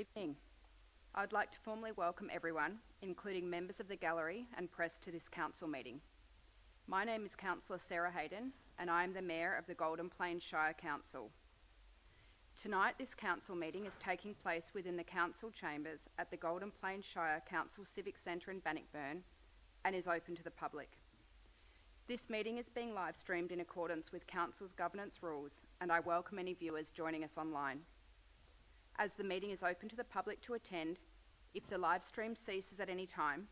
Good evening. I'd like to formally welcome everyone, including members of the gallery and press, to this council meeting. My name is Councillor Sarah Hayden, and I am the Mayor of the Golden Plains Shire Council. Tonight, this council meeting is taking place within the council chambers at the Golden Plains Shire Council Civic Centre in Bannockburn and is open to the public. This meeting is being live streamed in accordance with council's governance rules, and I welcome any viewers joining us online. As the meeting is open to the public to attend, if the live stream ceases at any time,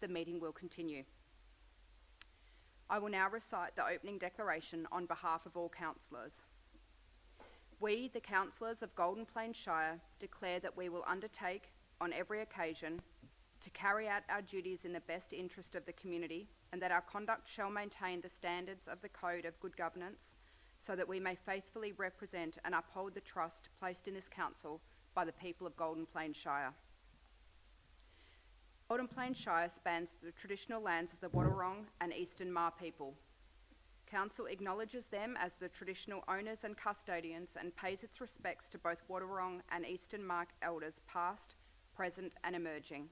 the meeting will continue. I will now recite the opening declaration on behalf of all councillors. We, the councillors of Golden Plains Shire, declare that we will undertake, on every occasion, to carry out our duties in the best interest of the community, and that our conduct shall maintain the standards of the Code of Good Governance, so that we may faithfully represent and uphold the trust placed in this council by the people of Golden Plains Shire. Golden Plains Shire spans the traditional lands of the Wadawurrung and Eastern Maar people. Council acknowledges them as the traditional owners and custodians and pays its respects to both Wadawurrung and Eastern Maar elders past, present and emerging.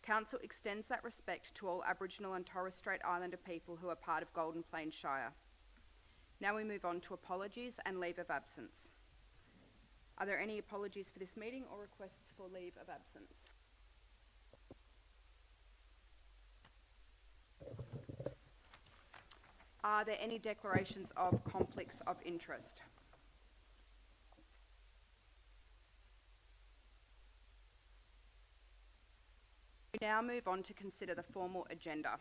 Council extends that respect to all Aboriginal and Torres Strait Islander people who are part of Golden Plains Shire. Now we move on to apologies and leave of absence. Are there any apologies for this meeting or requests for leave of absence? Are there any declarations of conflicts of interest? We now move on to consider the formal agenda.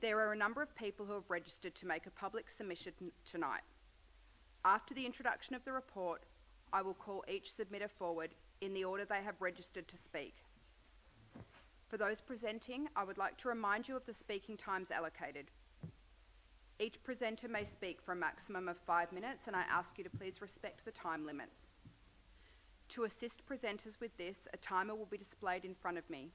There are a number of people who have registered to make a public submission tonight. After the introduction of the report, I will call each submitter forward in the order they have registered to speak. For those presenting, I would like to remind you of the speaking times allocated. Each presenter may speak for a maximum of 5 minutes, and I ask you to please respect the time limit. To assist presenters with this, a timer will be displayed in front of me.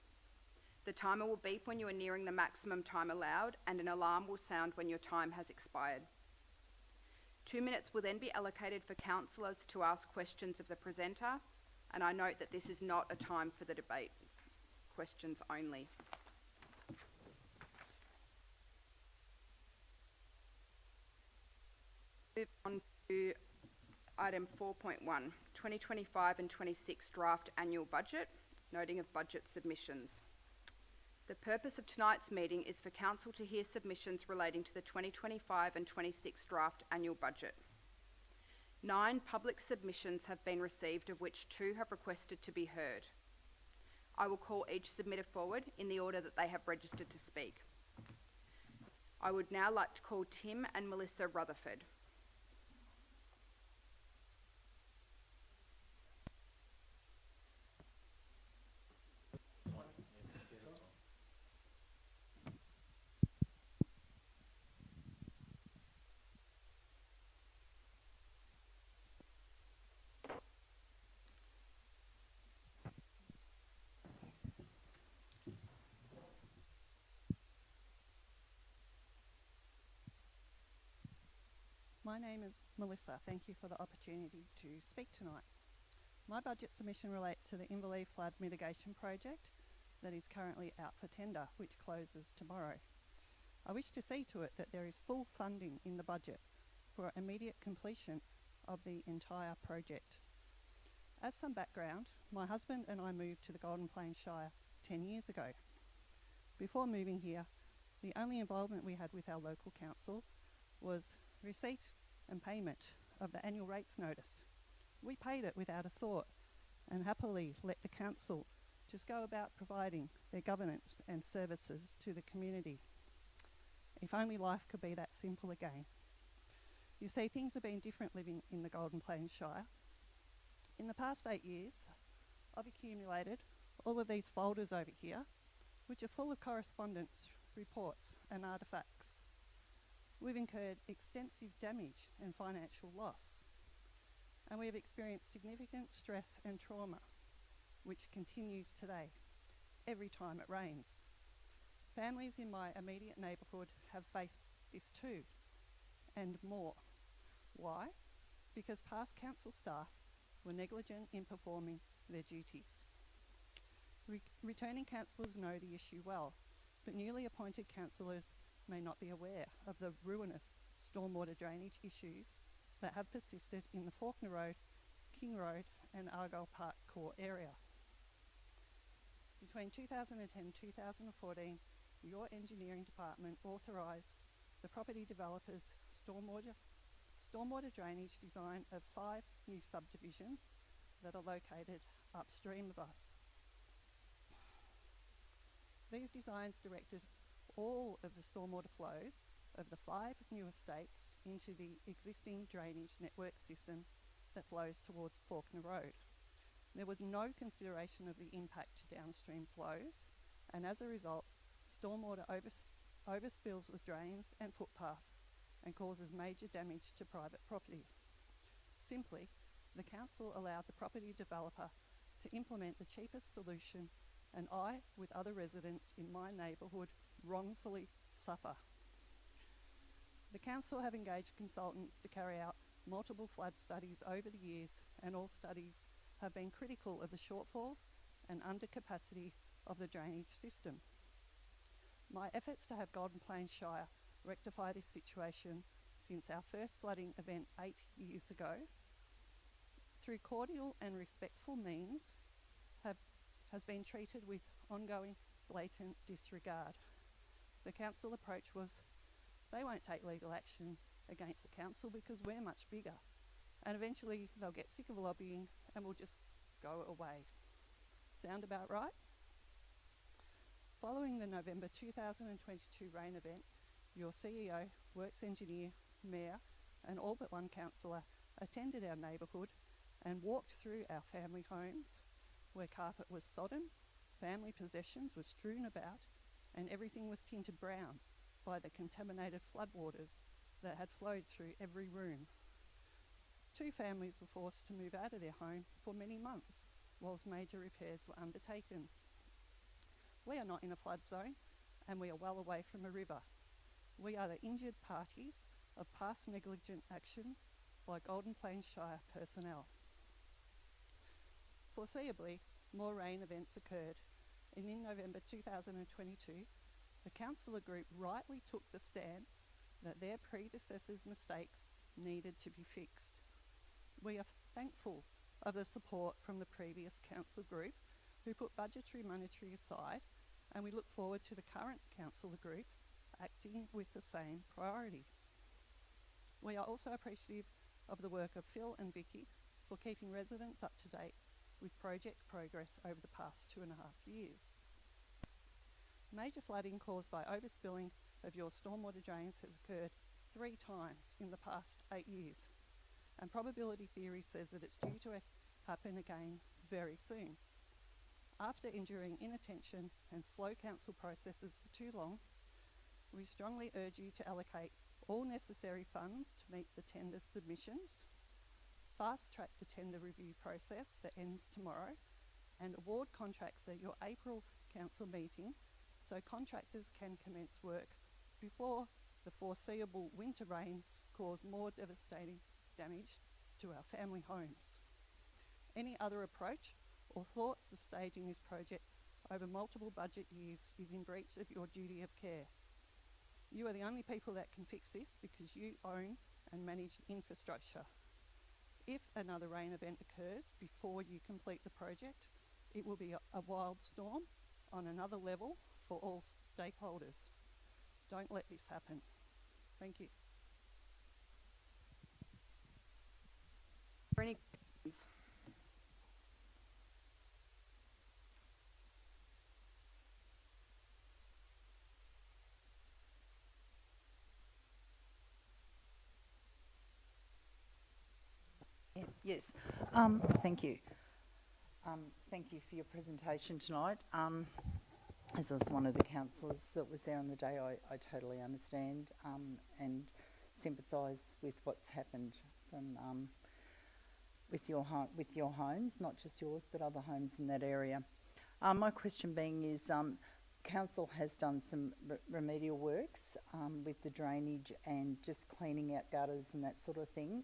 The timer will beep when you are nearing the maximum time allowed, and an alarm will sound when your time has expired. 2 minutes will then be allocated for councillors to ask questions of the presenter, and I note that this is not a time for the debate. Questions only. Move on to item 4.1, 2025 and 26 draft annual budget, noting of budget submissions. The purpose of tonight's meeting is for council to hear submissions relating to the 2025 and 26 draft annual budget. 9 public submissions have been received, of which 2 have requested to be heard. I will call each submitter forward in the order that they have registered to speak. I would now like to call Tim and Melissa Rutherford. My name is Melissa. Thank you for the opportunity to speak tonight. My budget submission relates to the Inverleigh Flood Mitigation Project that is currently out for tender, which closes tomorrow. I wish to see to it that there is full funding in the budget for immediate completion of the entire project. As some background, my husband and I moved to the Golden Plains Shire 10 years ago. Before moving here, the only involvement we had with our local council was receipt and payment of the annual rates notice. We paid it without a thought and happily let the council just go about providing their governance and services to the community. If only life could be that simple again. You see, things have been different living in the Golden Plains Shire. In the past 8 years, I've accumulated all of these folders over here, which are full of correspondence, reports and artefacts. We've incurred extensive damage and financial loss, and we have experienced significant stress and trauma, which continues today, every time it rains. Families in my immediate neighbourhood have faced this too, and more. Why? Because past council staff were negligent in performing their duties. Returning councillors know the issue well, but newly appointed councillors may not be aware of the ruinous stormwater drainage issues that have persisted in the Fawkner Road, King Road and Argyle Park core area. Between 2010 and 2014, your engineering department authorised the property developers' stormwater drainage design of 5 new subdivisions that are located upstream of us. These designs directed all of the stormwater flows of the 5 new estates into the existing drainage network system that flows towards Fawkner Road. There was no consideration of the impact to downstream flows, and as a result, stormwater overspills the drains and footpath and causes major damage to private property. Simply, the council allowed the property developer to implement the cheapest solution, and I, with other residents in my neighbourhood, wrongfully suffer. The council have engaged consultants to carry out multiple flood studies over the years, and all studies have been critical of the shortfalls and undercapacity of the drainage system. My efforts to have Golden Plains Shire rectify this situation since our first flooding event 8 years ago, through cordial and respectful means, has been treated with ongoing blatant disregard. The council approach was, they won't take legal action against the council because we're much bigger, and eventually they'll get sick of lobbying and we'll just go away. Sound about right? Following the November 2022 rain event, your CEO, works engineer, mayor and all but one councillor attended our neighbourhood and walked through our family homes where carpet was sodden, family possessions were strewn about and everything was tinted brown by the contaminated floodwaters that had flowed through every room. 2 families were forced to move out of their home for many months whilst major repairs were undertaken. We are not in a flood zone and we are well away from a river. We are the injured parties of past negligent actions by Golden Plains Shire personnel. Foreseeably, more rain events occurred, and in November 2022, the councillor group rightly took the stance that their predecessors' mistakes needed to be fixed. We are thankful of the support from the previous council group who put budgetary monetary aside, and we look forward to the current councillor group acting with the same priority. We are also appreciative of the work of Phil and Vicky for keeping residents up to date with project progress over the past 2.5 years. Major flooding caused by overspilling of your stormwater drains has occurred 3 times in the past 8 years, and probability theory says that it's due to happen again very soon. After enduring inattention and slow council processes for too long, we strongly urge you to allocate all necessary funds to meet the tender submissions, fast-track the tender review process that ends tomorrow, and award contracts at your April council meeting so contractors can commence work before the foreseeable winter rains cause more devastating damage to our family homes. Any other approach or thoughts of staging this project over multiple budget years is in breach of your duty of care. You are the only people that can fix this because you own and manage the infrastructure. If another rain event occurs before you complete the project, it will be a wild storm on another level for all stakeholders. Don't let this happen. Thank you. Any questions? Yes, thank you. Thank you for your presentation tonight. As I was one of the councillors that was there on the day, I totally understand and sympathise with what's happened from with your homes, not just yours, but other homes in that area. My question being is, council has done some remedial works with the drainage and just cleaning out gutters and that sort of thing.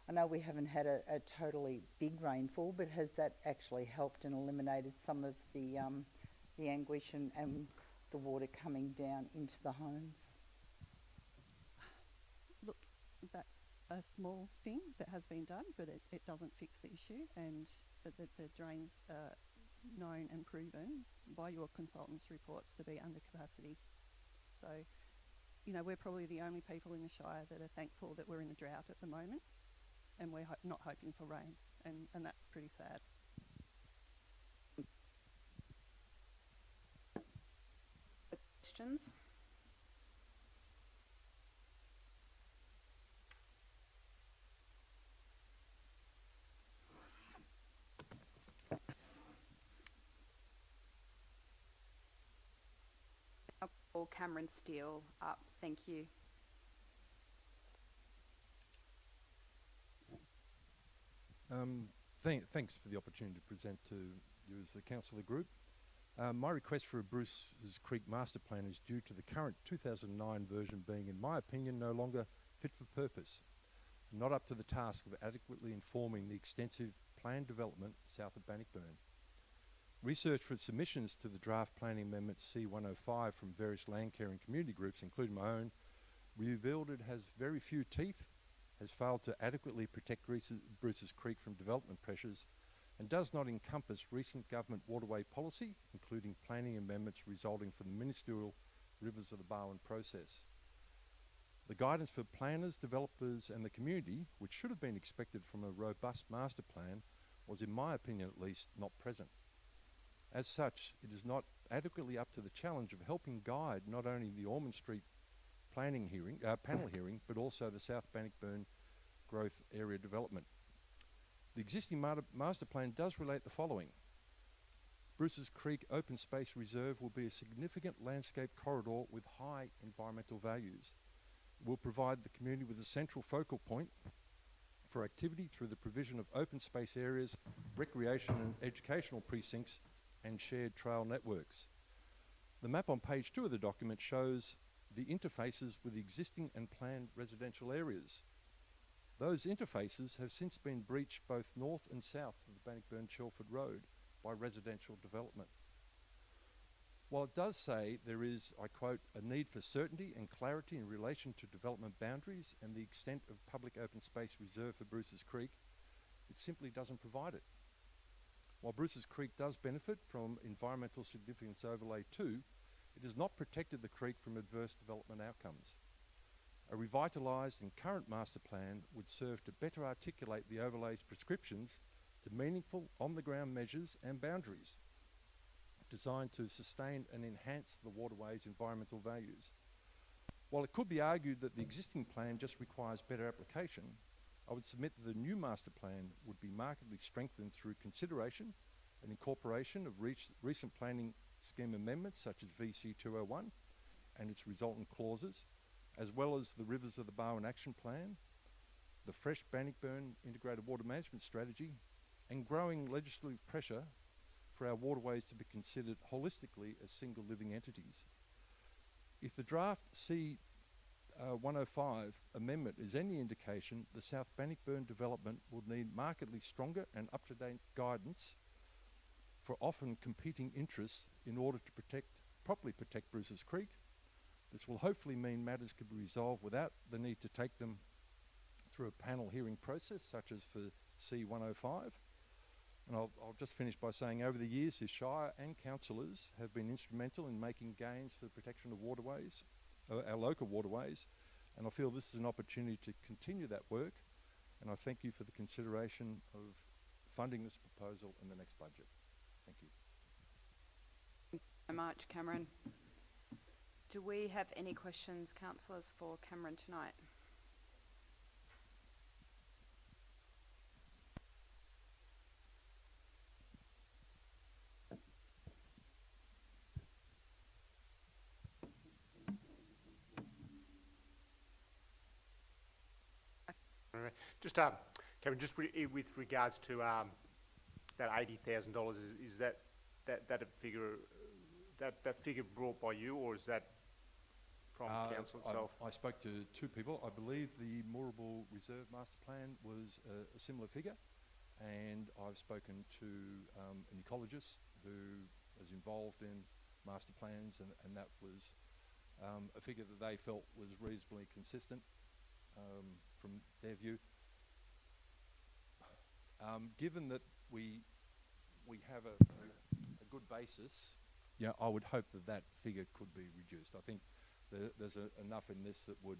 I know we haven't had a totally big rainfall, but has that actually helped and eliminated some of the anguish and the water coming down into the homes? Look, that's a small thing that has been done, but it doesn't fix the issue, and the drains are known and proven by your consultants' reports to be under capacity. So, you know, we're probably the only people in the Shire that are thankful that we're in a drought at the moment, and we're not hoping for rain, and that's pretty sad. Questions? I'll call Cameron Steele up. Thank you. Thanks for the opportunity to present to you as the councillor group. My request for a Bruce's Creek master plan is due to the current 2009 version being, in my opinion, no longer fit for purpose, and not up to the task of adequately informing the extensive planned development south of Bannockburn. Research for submissions to the draft planning amendment C105 from various land care and community groups, including my own, revealed it has very few teeth, has failed to adequately protect Bruce's Creek from development pressures, and does not encompass recent government waterway policy, including planning amendments resulting from the ministerial Rivers of the Barwon process. The guidance for planners, developers and the community, which should have been expected from a robust master plan, was, in my opinion at least, not present. As such, it is not adequately up to the challenge of helping guide not only the Ormond Street planning hearing, panel hearing, but also the South Bannockburn growth area development. The existing master plan does relate the following. Bruce's Creek Open Space Reserve will be a significant landscape corridor with high environmental values. It will provide the community with a central focal point for activity through the provision of open space areas, recreation and educational precincts, and shared trail networks. The map on page 2 of the document shows the interfaces with existing and planned residential areas. Those interfaces have since been breached both north and south of the Bannockburn-Chelford Road by residential development. While it does say there is, I quote, a need for certainty and clarity in relation to development boundaries and the extent of public open space reserved for Bruce's Creek, it simply doesn't provide it. While Bruce's Creek does benefit from environmental significance overlay 2, it has not protected the creek from adverse development outcomes. A revitalised and current master plan would serve to better articulate the overlay's prescriptions to meaningful on-the-ground measures and boundaries designed to sustain and enhance the waterway's environmental values. While it could be argued that the existing plan just requires better application, I would submit that the new master plan would be markedly strengthened through consideration and incorporation of recent planning scheme amendments such as VC 201 and its resultant clauses, as well as the Rivers of the Barwon Action Plan, the Fresh Bannockburn Integrated Water Management Strategy, and growing legislative pressure for our waterways to be considered holistically as single living entities. If the draft C105 amendment is any indication, the South Bannockburn development will need markedly stronger and up-to-date guidance for often competing interests in order to properly protect Bruce's Creek. This will hopefully mean matters can be resolved without the need to take them through a panel hearing process such as for C105. And I'll just finish by saying over the years the Shire and councillors have been instrumental in making gains for the protection of waterways, our local waterways, and I feel this is an opportunity to continue that work, and I thank you for the consideration of funding this proposal in the next budget. Thank you. Thank you so much, Cameron. Do we have any questions, councillors, for Cameron tonight? Just, Kevin, just with regards to that $80,000, is that a figure that figure brought by you, or is that from council I- itself? I spoke to two people. I believe the Moorabool Reserve Master Plan was a similar figure, and I've spoken to an ecologist who is involved in master plans, and that was a figure that they felt was reasonably consistent from their view. Given that we have a good basis, yeah, I would hope that that figure could be reduced. I think there's enough in this that would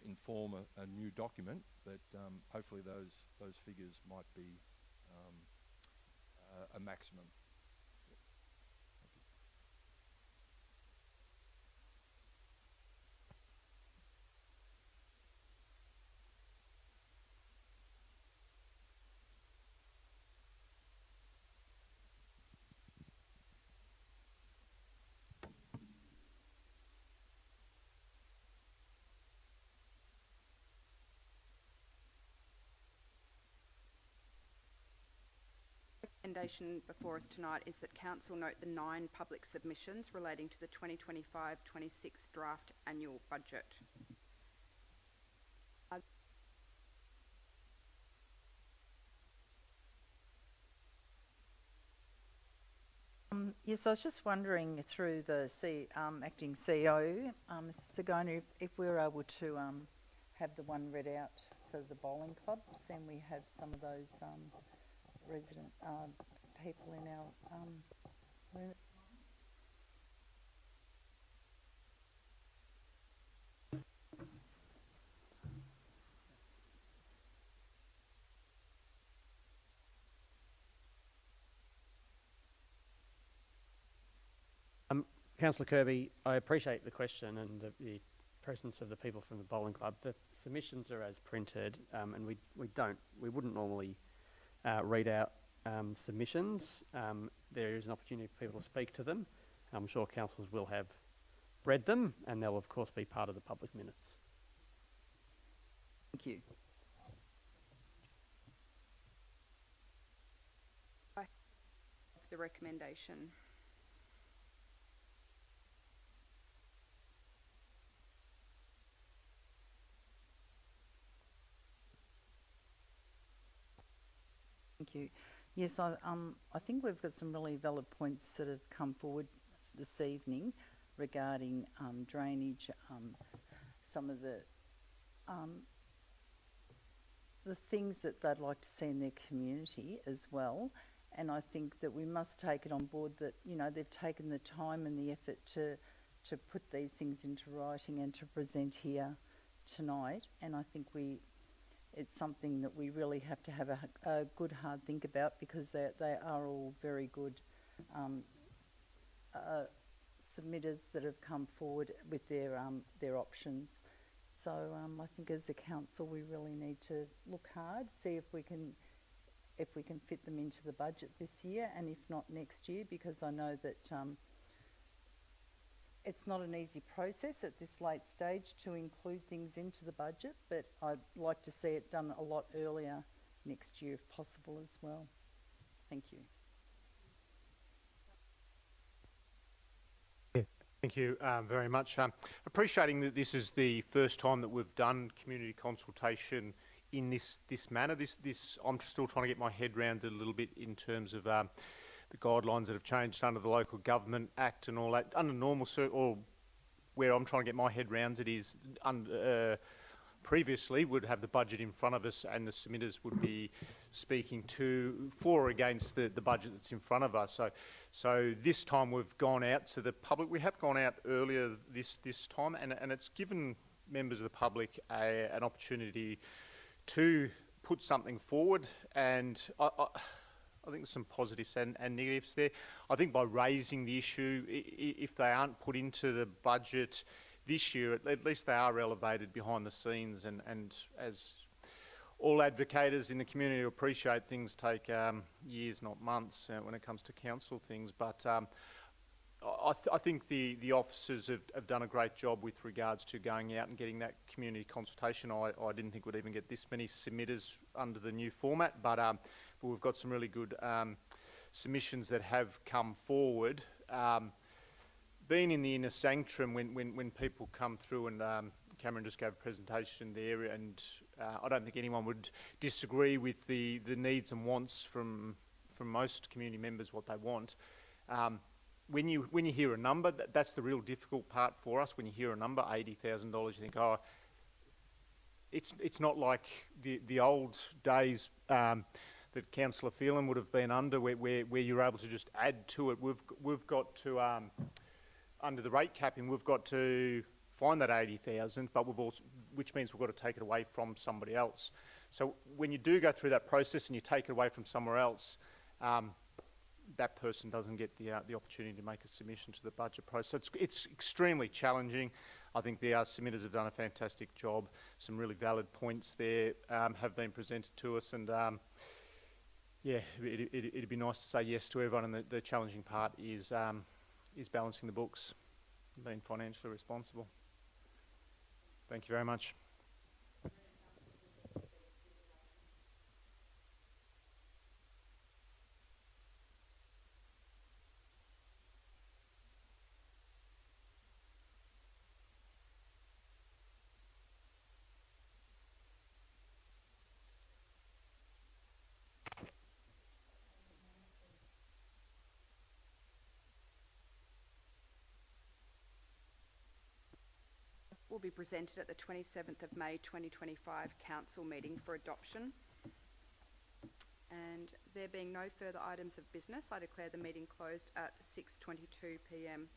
inform a new document that hopefully those figures might be a maximum. Recommendation before us tonight is that council note the 9 public submissions relating to the 2025-26 draft annual budget. Yes, I was just wondering through the acting CEO, Mr. Sagoni, if we were able to have the one read out for the bowling club, seeing we have some of those resident people in our room. Councillor Kirby, I appreciate the question and the presence of the people from the bowling club. The submissions are as printed, and we wouldn't normally read out submissions. There is an opportunity for people to speak to them. I'm sure councillors will have read them, and they'll of course be part of the public minutes. Thank you. The recommendation. Thank you. Yes, I think we've got some really valid points that have come forward this evening regarding drainage, some of the things that they'd like to see in their community as well. And I think that we must take it on board that, you know, they've taken the time and the effort to put these things into writing and to present here tonight. And I think it's something that we really have to have a good hard think about, because they are all very good submitters that have come forward with their options. So I think as a council we really need to look hard, see if we can fit them into the budget this year, and if not next year, because I know that it's not an easy process at this late stage to include things into the budget, but I'd like to see it done a lot earlier next year if possible as well. Thank you. Thank you very much. Appreciating that this is the first time that we've done community consultation in this manner. I'm still trying to get my head around it a little bit in terms of the guidelines that have changed under the Local Government Act and all that. Under normal or where I'm trying to get my head around it is previously would have the budget in front of us and the submitters would be speaking for or against the budget that's in front of us. So this time we've gone out to the public. We have gone out earlier this time, and it's given members of the public an opportunity to put something forward, and I think there's some positives and negatives there. I think by raising the issue, if they aren't put into the budget this year, at least they are elevated behind the scenes, and as all advocators in the community appreciate, things take years, not months, when it comes to council things. But I think the officers have done a great job with regards to going out and getting that community consultation. I didn't think we'd even get this many submitters under the new format, but we've got some really good submissions that have come forward. But been in the inner sanctum when people come through, and Cameron just gave a presentation there, and I don't think anyone would disagree with the needs and wants from most community members, what they want. When you hear a number, that's the real difficult part for us. When you hear a number, $80,000, you think, oh, it's not like the old days that Councillor Phelan would have been under, where you're able to just add to it. We've got to under the rate capping, we've got to find that 80,000, but which means we've got to take it away from somebody else. So when you do go through that process and you take it away from somewhere else, that person doesn't get the opportunity to make a submission to the budget process. So it's extremely challenging. I think the submitters have done a fantastic job. Some really valid points there have been presented to us, and yeah, it'd be nice to say yes to everyone. And the challenging part is balancing the books, being financially responsible. Thank you very much. Will be presented at the 27th of May 2025 council meeting for adoption. And there being no further items of business, I declare the meeting closed at 6:22 p.m.